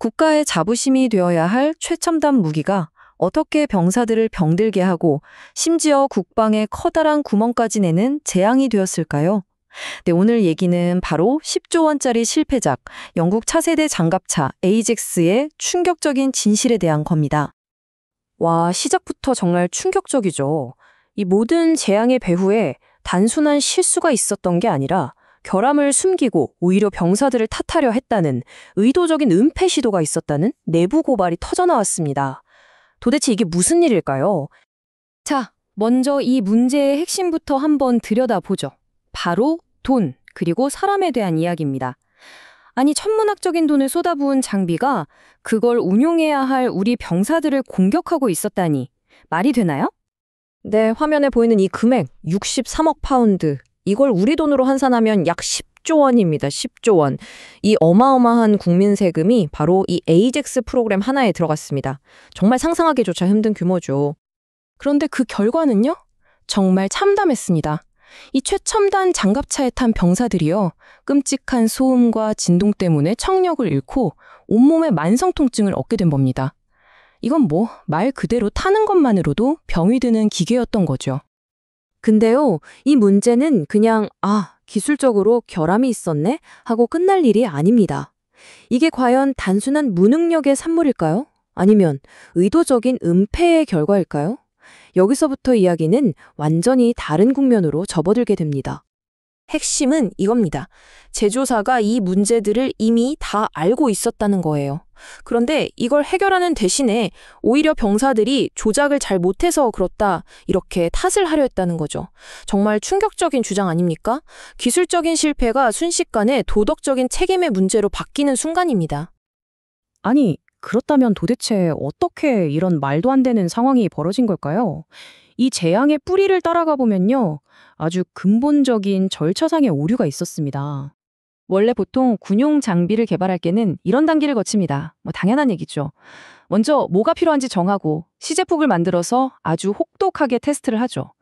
국가의 자부심이 되어야 할 최첨단 무기가 어떻게 병사들을 병들게 하고 심지어 국방에 커다란 구멍까지 내는 재앙이 되었을까요? 네, 오늘 얘기는 바로 10조 원짜리 실패작, 영국 차세대 장갑차 에이젝스의 충격적인 진실에 대한 겁니다. 와, 시작부터 정말 충격적이죠. 이 모든 재앙의 배후에 단순한 실수가 있었던 게 아니라 결함을 숨기고 오히려 병사들을 탓하려 했다는 의도적인 은폐 시도가 있었다는 내부 고발이 터져나왔습니다. 도대체 이게 무슨 일일까요? 자, 먼저 이 문제의 핵심부터 한번 들여다보죠. 바로 돈, 그리고 사람에 대한 이야기입니다. 아니, 천문학적인 돈을 쏟아부은 장비가 그걸 운용해야 할 우리 병사들을 공격하고 있었다니 말이 되나요? 네, 화면에 보이는 이 금액 63억 파운드. 이걸 우리 돈으로 환산하면 약 10조 원입니다. 10조 원. 이 어마어마한 국민 세금이 바로 이 에이젝스 프로그램 하나에 들어갔습니다. 정말 상상하기조차 힘든 규모죠. 그런데 그 결과는요? 정말 참담했습니다. 이 최첨단 장갑차에 탄 병사들이요. 끔찍한 소음과 진동 때문에 청력을 잃고 온몸에 만성 통증을 얻게 된 겁니다. 이건 말 그대로 타는 것만으로도 병이 드는 기계였던 거죠. 근데요, 이 문제는 그냥 기술적으로 결함이 있었네 하고 끝날 일이 아닙니다. 이게 과연 단순한 무능력의 산물일까요? 아니면 의도적인 은폐의 결과일까요? 여기서부터 이야기는 완전히 다른 국면으로 접어들게 됩니다. 핵심은 이겁니다. 제조사가 이 문제들을 이미 다 알고 있었다는 거예요. 그런데 이걸 해결하는 대신에 오히려 병사들이 조작을 잘 못해서 그렇다 이렇게 탓을 하려 했다는 거죠. 정말 충격적인 주장 아닙니까? 기술적인 실패가 순식간에 도덕적인 책임의 문제로 바뀌는 순간입니다. 아니, 그렇다면 도대체 어떻게 이런 말도 안 되는 상황이 벌어진 걸까요? 이 재앙의 뿌리를 따라가 보면요. 아주 근본적인 절차상의 오류가 있었습니다. 원래 보통 군용 장비를 개발할 때는 이런 단계를 거칩니다. 당연한 얘기죠. 먼저 뭐가 필요한지 정하고 시제품을 만들어서 아주 혹독하게 테스트를 하죠.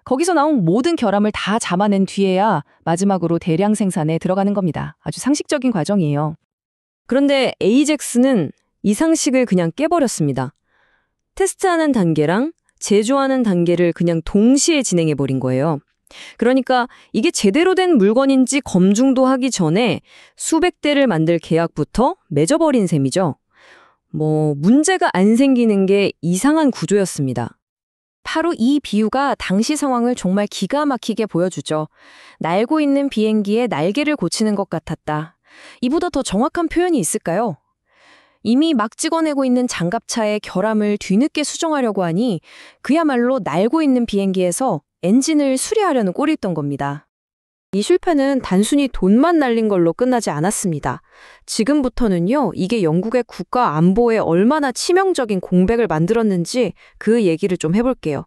거기서 나온 모든 결함을 다 잡아낸 뒤에야 마지막으로 대량 생산에 들어가는 겁니다. 아주 상식적인 과정이에요. 그런데 에이젝스는 이 상식을 그냥 깨버렸습니다. 테스트하는 단계랑 제조하는 단계를 그냥 동시에 진행해버린 거예요. 그러니까 이게 제대로 된 물건인지 검증도 하기 전에 수백 대를 만들 계약부터 맺어버린 셈이죠. 문제가 안 생기는 게 이상한 구조였습니다. 바로 이 비유가 당시 상황을 정말 기가 막히게 보여주죠. 날고 있는 비행기의 날개를 고치는 것 같았다. 이보다 더 정확한 표현이 있을까요? 이미 막 찍어내고 있는 장갑차의 결함을 뒤늦게 수정하려고 하니 그야말로 날고 있는 비행기에서 엔진을 수리하려는 꼴이었던 겁니다. 이 실패는 단순히 돈만 날린 걸로 끝나지 않았습니다. 지금부터는요, 이게 영국의 국가 안보에 얼마나 치명적인 공백을 만들었는지 그 얘기를 좀 해볼게요.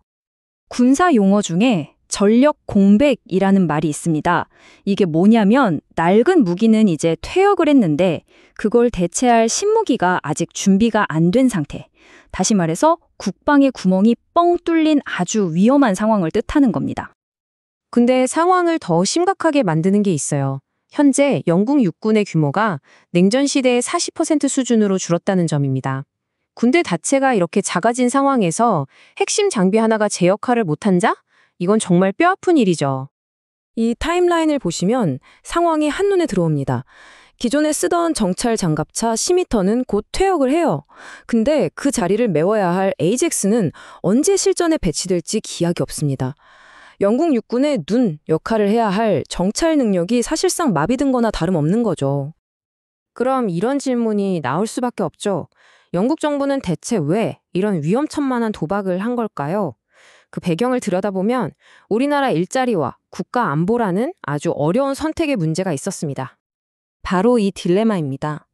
군사 용어 중에 전력 공백이라는 말이 있습니다. 이게 뭐냐면 낡은 무기는 이제 퇴역을 했는데 그걸 대체할 신무기가 아직 준비가 안 된 상태. 다시 말해서 국방의 구멍이 뻥 뚫린 아주 위험한 상황을 뜻하는 겁니다. 근데 상황을 더 심각하게 만드는 게 있어요. 현재 영국 육군의 규모가 냉전 시대의 40% 수준으로 줄었다는 점입니다. 군대 자체가 이렇게 작아진 상황에서 핵심 장비 하나가 제 역할을 못한 자? 이건 정말 뼈아픈 일이죠. 이 타임라인을 보시면 상황이 한눈에 들어옵니다. 기존에 쓰던 정찰 장갑차 시미터는 곧 퇴역을 해요. 근데 그 자리를 메워야 할 에이젝스는 언제 실전에 배치될지 기약이 없습니다. 영국 육군의 눈 역할을 해야 할 정찰 능력이 사실상 마비된 거나 다름없는 거죠. 그럼 이런 질문이 나올 수밖에 없죠. 영국 정부는 대체 왜 이런 위험천만한 도박을 한 걸까요? 그 배경을 들여다보면 우리나라 일자리와 국가 안보라는 아주 어려운 선택의 문제가 있었습니다. 바로 이 딜레마입니다.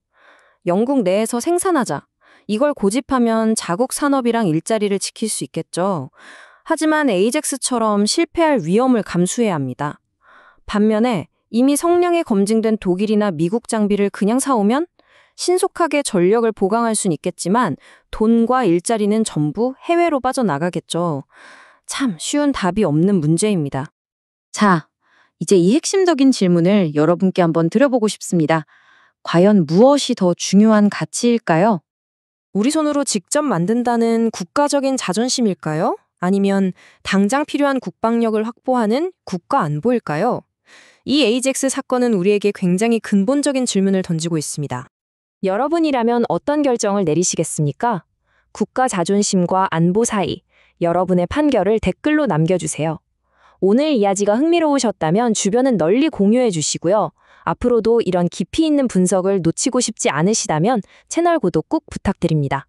영국 내에서 생산하자. 이걸 고집하면 자국 산업이랑 일자리를 지킬 수 있겠죠. 하지만 에이젝스처럼 실패할 위험을 감수해야 합니다. 반면에 이미 성량이 검증된 독일이나 미국 장비를 그냥 사오면 신속하게 전력을 보강할 수는 있겠지만 돈과 일자리는 전부 해외로 빠져나가겠죠. 참 쉬운 답이 없는 문제입니다. 자, 이제 이 핵심적인 질문을 여러분께 한번 드려보고 싶습니다. 과연 무엇이 더 중요한 가치일까요? 우리 손으로 직접 만든다는 국가적인 자존심일까요? 아니면 당장 필요한 국방력을 확보하는 국가 안보일까요? 이 에이젝스 사건은 우리에게 굉장히 근본적인 질문을 던지고 있습니다. 여러분이라면 어떤 결정을 내리시겠습니까? 국가 자존심과 안보 사이, 여러분의 판결을 댓글로 남겨주세요. 오늘 이야기가 흥미로우셨다면 주변은 널리 공유해 주시고요. 앞으로도 이런 깊이 있는 분석을 놓치고 싶지 않으시다면 채널 구독 꼭 부탁드립니다.